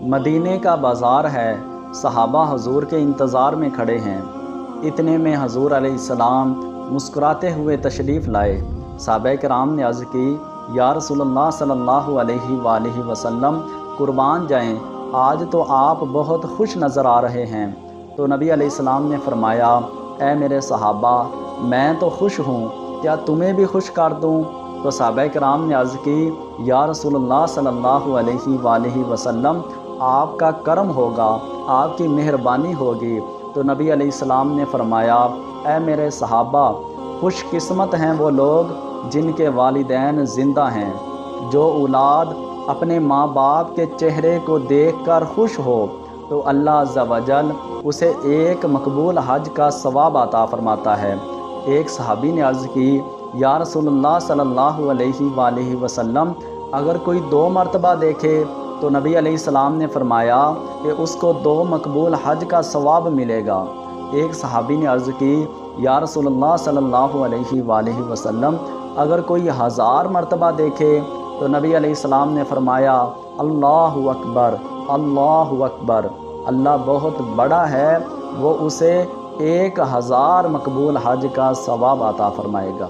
मदीने का बाज़ार है, सहाबा हुजूर के इंतज़ार में खड़े हैं। इतने में हुजूर अलैहिस्सलाम मुस्कुराते हुए तशरीफ़ लाए। सहाबा किराम ने अर्ज़ की, या रसूलल्लाह सल्लल्लाहु अलैहि वसल्लम, कुर्बान जाएं, आज तो आप बहुत खुश नज़र आ रहे हैं। तो नबी अलैहिस्सलाम ने फ़रमाया, ए मेरे सहाबा, मैं तो खुश हूँ, क्या तुम्हें भी खुश कर दूँ? तो सहाबा किराम ने अर्ज़ की, या रसूलल्लाह सल्लल्लाहु अलैहि वसल्लम, आपका करम होगा, आपकी मेहरबानी होगी। तो नबी अलैहिस्सलाम ने फ़रमाया, ए मेरे सहाबा, खुशकिस्मत हैं वो लोग जिनके वालिदैन ज़िंदा हैं। जो औलाद अपने माँ बाप के चेहरे को देखकर खुश हो तो अल्लाह अज़्ज़ा वजल उसे एक मकबूल हज का सवाब अता फ़रमाता है। एक सहाबी ने अर्ज़ की, या रसूलल्लाह सल्लल्लाहु अलैहि वसल्लम, अगर कोई 2 मरतबा देखे तो नबी अलैहिस्सलाम ने फ़रमाया कि उसको 2 मकबूल हज का सवाब मिलेगा। एक सहाबी ने अर्ज़ की, या रसूलल्लाह सल्लल्लाहु अलैहि वसल्लम, अगर कोई 1000 मरतबा देखे तो नबी अलैहिस्सलाम ने फ़रमाया, अल्लाहु अकबर, अल्लाहु अकबर, अल्लाह बहुत बड़ा है, वो उसे 1000 मकबूल हज का सवाब अता फ़रमाएगा।